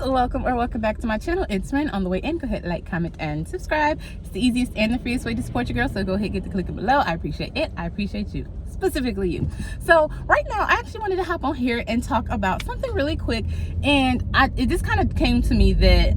welcome or welcome back to my channel. It's Ren. On the way in, go ahead, like, comment, and subscribe. It's the easiest and the freest way to support your girl, so go ahead, get the click below. I appreciate it. I appreciate you, specifically you. So right now, I actually wanted to hop on here and talk about something really quick, and it just kind of came to me that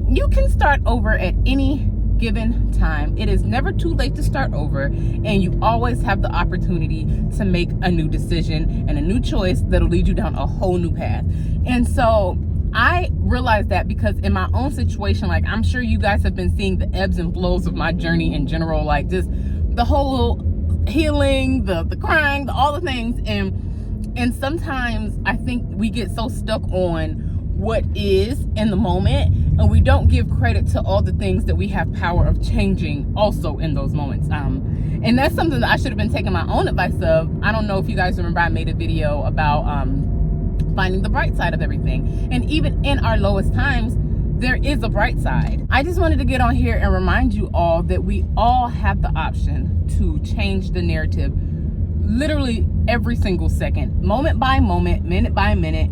you can start over at any given time. It is never too late to start over, and you always have the opportunity to make a new decision and a new choice that'll lead you down a whole new path. And so I realized that because in my own situation, like, I'm sure you guys have been seeing the ebbs and flows of my journey in general, like just the whole healing, the crying, all the things, and sometimes I think we get so stuck on what is in the moment, and we don't give credit to all the things that we have power of changing also in those moments. And that's something that I should have been taking my own advice of. I don't know if you guys remember, I made a video about finding the bright side of everything, and even in our lowest times there is a bright side. I just wanted to get on here and remind you all that we all have the option to change the narrative literally every single second, moment by moment, minute by minute.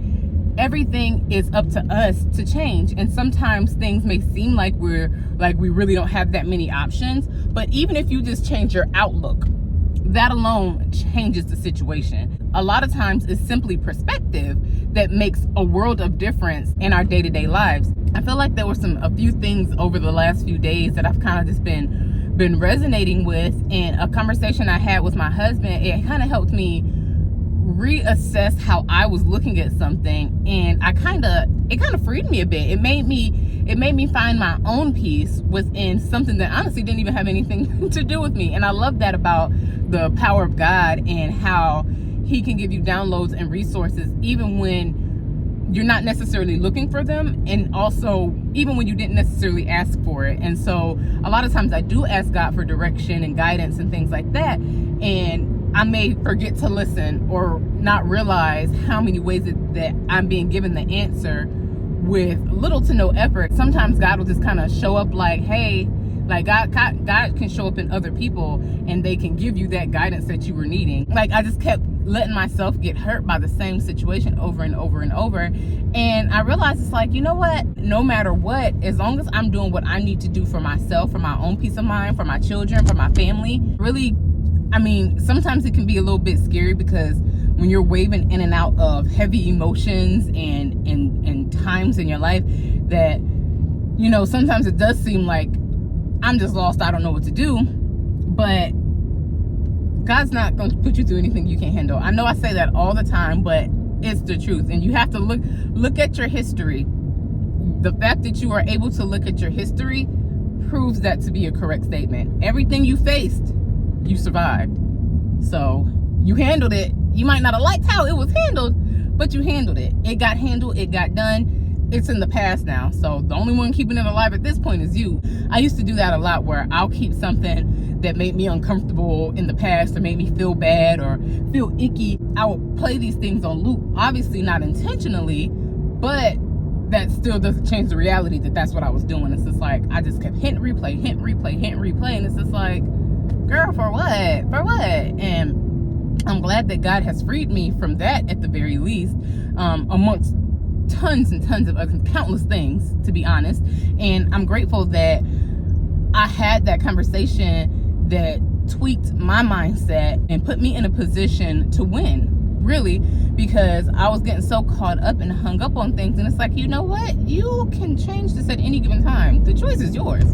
Everything is up to us to change, and sometimes things may seem like we really don't have that many options, but even if you just change your outlook, that alone changes the situation. A lot of times it's simply perspective that makes a world of difference in our day-to-day lives. I feel like there were a few things over the last few days that I've kind of just been resonating with, and a conversation I had with my husband, it kind of helped me reassess how I was looking at something, and it kind of freed me a bit. It made me find my own peace within something that honestly didn't even have anything to do with me. And I love that about the power of God and how he can give you downloads and resources even when you're not necessarily looking for them, and also even when you didn't necessarily ask for it. And so a lot of times I do ask God for direction and guidance and things like that, and I may forget to listen or not realize how many ways that I'm being given the answer with little to no effort. Sometimes God will just kind of show up like, hey, like God can show up in other people and they can give you that guidance that you were needing. Like, I just kept letting myself get hurt by the same situation over and over and over. And I realized it's like, you know what? No matter what, as long as I'm doing what I need to do for myself, for my own peace of mind, for my children, for my family, really, I mean, sometimes it can be a little bit scary because when you're waving in and out of heavy emotions and times in your life that, you know, sometimes it does seem like I'm just lost, I don't know what to do. But God's not going to put you through anything you can't handle. I know I say that all the time, but it's the truth. And you have to look at your history. The fact that you are able to look at your history proves that to be a correct statement. Everything you faced, you survived. So you handled it. You might not have liked how it was handled, but you handled it. It got handled, it got done. It's in the past now. So the only one keeping it alive at this point is you. I used to do that a lot, where I'll keep something that made me uncomfortable in the past or made me feel bad or feel icky. I would play these things on loop, obviously not intentionally, but that still doesn't change the reality that that's what I was doing. It's just like, I just kept hit replay, and it's just like, girl, for what? For what? And I'm glad that God has freed me from that at the very least, amongst tons and tons of other countless things, to be honest. And I'm grateful that I had that conversation that tweaked my mindset and put me in a position to win, really, because I was getting so caught up and hung up on things. And it's like, you know what? You can change this at any given time. The choice is yours.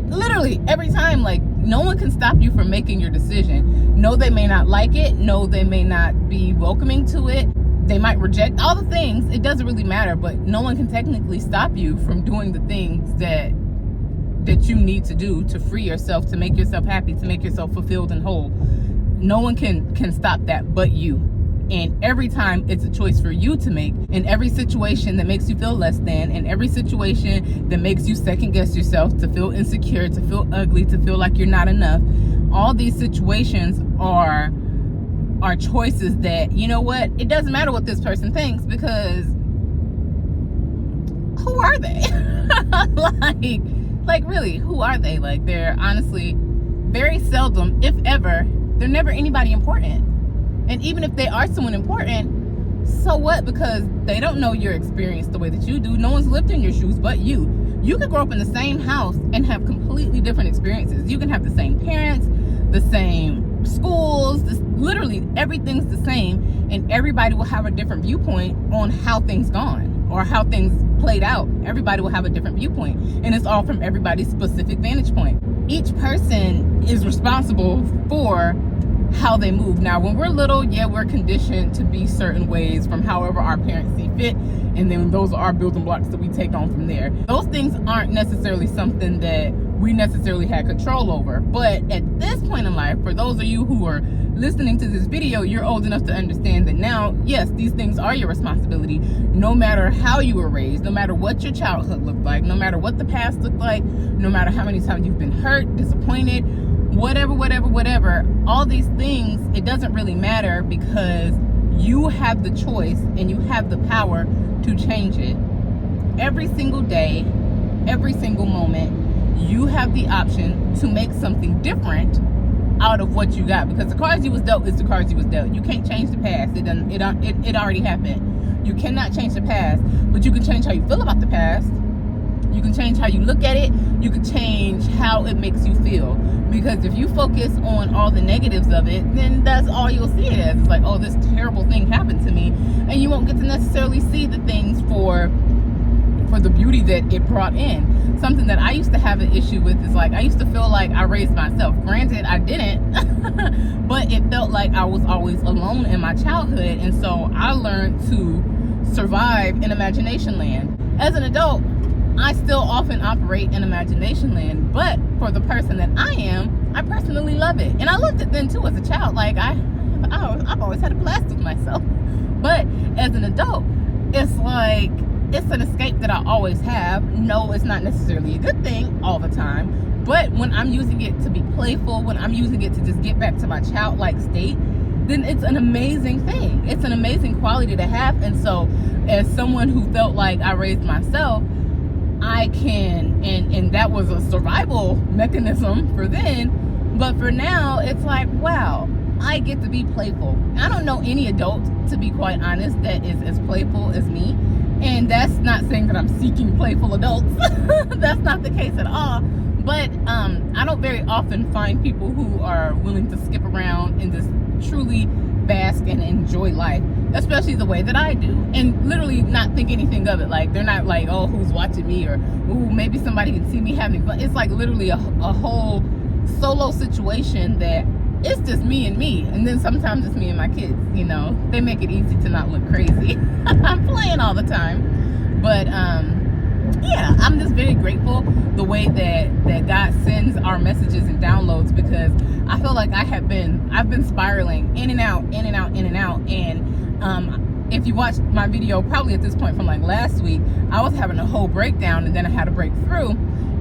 Literally every time. Like, no one can stop you from making your decision. No, they may not like it. No, they may not be welcoming to it. They might reject all the things. It doesn't really matter, but no one can technically stop you from doing the things that you need to do to free yourself, to make yourself happy, to make yourself fulfilled and whole. No one can stop that but you. And every time it's a choice for you to make. In every situation that makes you feel less than, in every situation that makes you second guess yourself, to feel insecure, to feel ugly, to feel like you're not enough, all these situations are choices that, you know what, it doesn't matter what this person thinks, because who are they? like really, who are they? Like, they're honestly very seldom, if ever, they're never anybody important. And even if they are someone important, So what? Because they don't know your experience the way that you do. No one's lived in your shoes but you. You could grow up in the same house and have completely different experiences. You can have the same parents, the same schools, literally everything's the same, and everybody will have a different viewpoint on how things gone or how things played out. Everybody will have a different viewpoint, and it's all from everybody's specific vantage point. Each person is responsible for how they move. Now, when we're little, yeah, we're conditioned to be certain ways from however our parents see fit, and then those are our building blocks that we take on from there. Those things aren't necessarily something that we necessarily had control over. But at this point in life, for those of you who are listening to this video, you're old enough to understand that now, yes, these things are your responsibility, no matter how you were raised, no matter what your childhood looked like, no matter what the past looked like, no matter how many times you've been hurt, disappointed, whatever, all these things, it doesn't really matter, because you have the choice and you have the power to change it. Every single day, every single moment, you have the option to make something different out of what you got, because the cards you was dealt is the cards you was dealt. You can't change the past. It already happened. You cannot change the past, but you can change how you feel about the past. You can change how you look at it. You can change how it makes you feel. Because if you focus on all the negatives of it, then that's all you'll see it as. It's like, oh, this terrible thing happened to me. And you won't get to necessarily see the things for the beauty that it brought in. Something that I used to have an issue with is, like, I used to feel like I raised myself. Granted, I didn't, but it felt like I was always alone in my childhood. And so I learned to survive in imagination land. As an adult, I still often operate in imagination land, but for the person that I am, I personally love it. And I loved it then too as a child. Like, I've always had a blast with myself. But as an adult, it's like, it's an escape that I always have. No, it's not necessarily a good thing all the time, but when I'm using it to be playful, when I'm using it to just get back to my childlike state, then it's an amazing thing. It's an amazing quality to have. And so as someone who felt like I raised myself, I can, and that was a survival mechanism for then, but for now, it's like, wow, I get to be playful. I don't know any adult, to be quite honest, that is as playful as me. And that's not saying that I'm seeking playful adults. That's not the case at all. But I don't very often find people who are willing to skip around and just truly bask and enjoy life, especially the way that I do, and literally not think anything of it. Like, they're not like, oh, who's watching me, or ooh, maybe somebody can see me having fun. It's like literally a whole solo situation that it's just me and me, and then sometimes it's me and my kids. You know, they make it easy to not look crazy. I'm playing all the time, but yeah, I'm just very grateful the way that God sends our messages and downloads, because I feel like I've been spiraling in and out, and if you watched my video probably at this point from like last week, I was having a whole breakdown, and then I had to break through,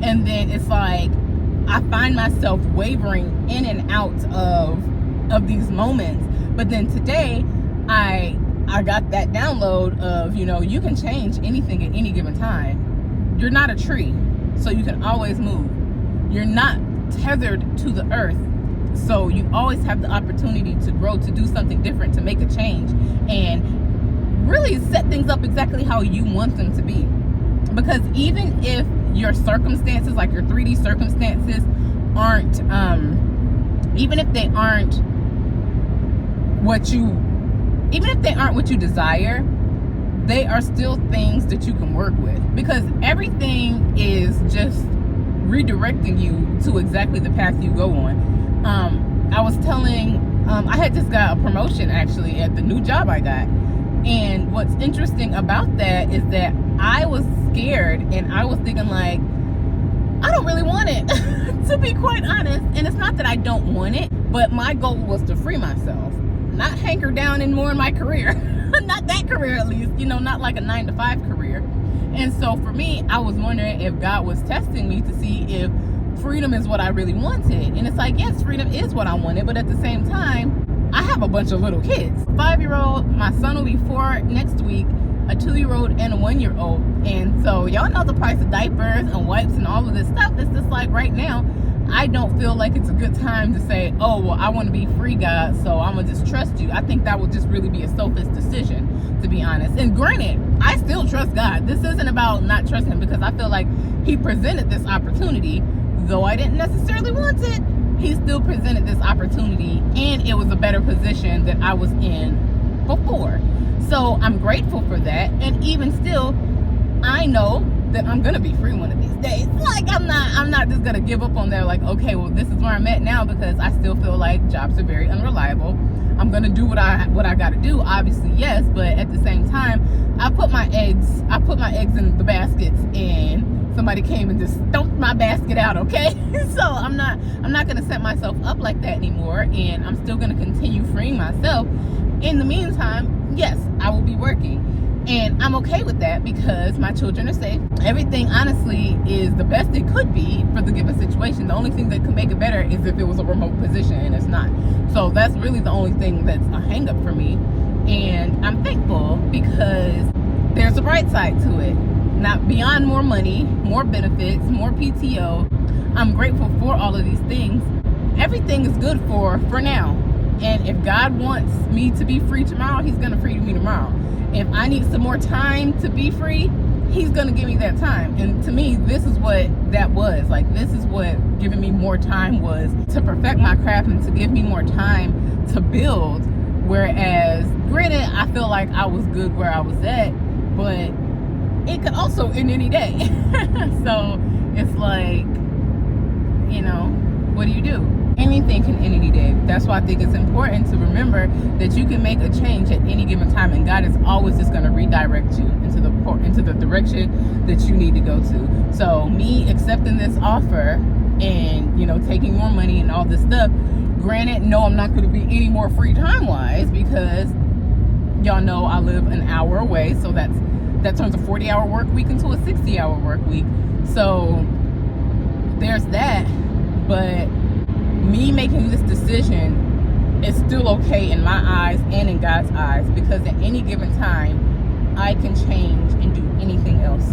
and then it's like I find myself wavering in and out of these moments. But then today I got that download of, you know, you can change anything at any given time. You're not a tree, so you can always move. You're not tethered to the earth, so you always have the opportunity to grow, to do something different, to make a change, and really set things up exactly how you want them to be. Because even if your circumstances, like your 3D circumstances, aren't, even if they aren't what you desire, they are still things that you can work with, because everything is just redirecting you to exactly the path you go on. I was telling, I had just got a promotion actually at the new job I got, and what's interesting about that is that I was scared, and I was thinking like, I don't really want it, to be quite honest. And it's not that I don't want it, but my goal was to free myself, not hanker down anymore in my career. Not that career, at least, you know, not like a 9-to-5 career. And so for me, I was wondering if God was testing me to see if freedom is what I really wanted. And it's like, yes, freedom is what I wanted, but at the same time, I have a bunch of little kids. 5-year-old, my son will be 4 next week, a 2-year-old and a 1-year-old. And so y'all know the price of diapers and wipes and all of this stuff. It's just like right now, I don't feel like it's a good time to say, oh, well, I want to be free, God, so I'm going to just trust you. I think that would just really be a selfish decision. to be honest. And granted, I still trust God. This isn't about not trusting him, because I feel like he presented this opportunity, though I didn't necessarily want it. He still presented this opportunity, and it was a better position that I was in before. So I'm grateful for that. And even still, I know that I'm gonna be free one of these days. Like, I'm not just gonna give up on that, like, okay, well, this is where I'm at now, because I still feel like jobs are very unreliable. I'm gonna do what I gotta do, obviously, yes, but at the same time, I put my eggs in the baskets, and somebody came and just dumped my basket out, okay? So I'm not gonna set myself up like that anymore, and I'm still gonna continue freeing myself. In the meantime, yes, I will be working. And I'm okay with that, because my children are safe. Everything, honestly, is the best it could be for the given situation. The only thing that could make it better is if it was a remote position, and it's not. So that's really the only thing that's a hang up for me. And I'm thankful, because there's a bright side to it. Not beyond more money, more benefits, more PTO. I'm grateful for all of these things. Everything is good for now. And if God wants me to be free tomorrow, he's going to free me tomorrow. If I need some more time to be free, he's going to give me that time. And to me, this is what that was. Like, this is what giving me more time was, to perfect my craft and to give me more time to build. Whereas, granted, I feel like I was good where I was at, but it could also end any day. So it's like, you know, what do you do? Anything can end any day. That's why I think it's important to remember that you can make a change at any given time, and God is always just going to redirect you into the direction that you need to go to. So me accepting this offer and, you know, taking more money and all this stuff, granted, no, I'm not going to be any more free time wise, because y'all know I live an hour away, so that turns a 40-hour work week into a 60-hour work week. So there's that. But me making this decision is still okay in my eyes and in God's eyes, because at any given time I can change and do anything else.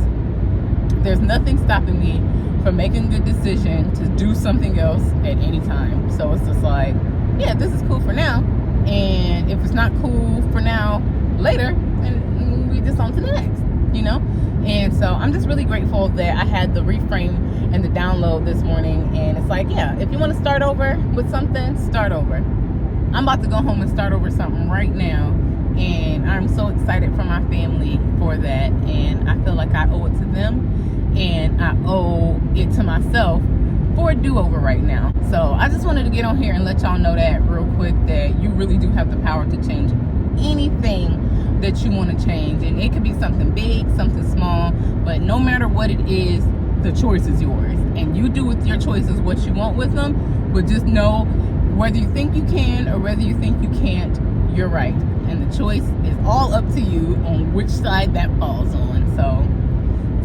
There's nothing stopping me from making a good decision to do something else at any time. So it's just like, yeah, this is cool for now, and if it's not cool for now, later, and we just on to the next, you know. And so I'm just really grateful that I had the reframe and the download this morning. And it's like, yeah, if you want to start over with something, start over. I'm about to go home and start over something right now, and I'm so excited for my family for that. And I feel like I owe it to them, and I owe it to myself for a do-over right now. So I just wanted to get on here and let y'all know that real quick, that you really do have the power to change anything that you want to change. And it could be something big, something small, but no matter what it is, the choice is yours, and you do with your choices what you want with them. But just know, whether you think you can or whether you think you can't, you're right, and the choice is all up to you on which side that falls on. So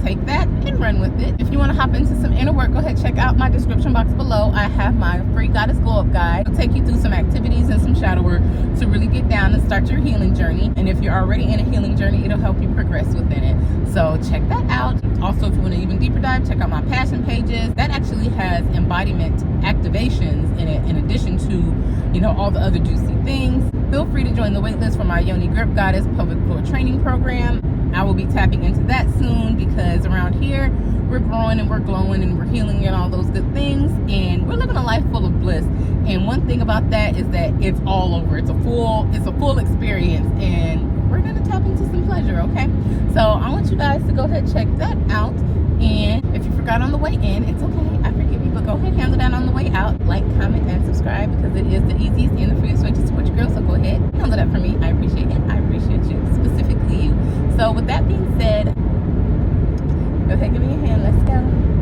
take that and run with it. If you want to hop into some inner work, go ahead, check out my description box below. I have my free Goddess Glow Up Guide. It'll take you through some activities and some shadow work to really get down and start your healing journey. And if you're already in a healing journey, it'll help you progress within it. So check that out. Also, if you want to even deeper dive, check out my passion pages. That actually has embodiment activations in it, in addition to, you know, all the other juicy things. Feel free to join the waitlist for my Yoni Grip Goddess Pelvic Floor Training Program. I will be tapping into that soon, because around here we're growing and we're glowing and we're healing and all those good things, and we're living a life full of bliss. And one thing about that is that it's all over. It's a full experience, and we're gonna tap into some pleasure, okay? So I want you guys to go ahead, check that out. And if you forgot on the way in, it's okay, I forgive you, but go ahead, handle that on the way out. Like, comment, and subscribe, because it is the easiest and the freest way to support your girl. So go ahead, handle that for me. I appreciate it. I appreciate you, specifically you. So with that being said, go ahead, give me your hand. Let's go.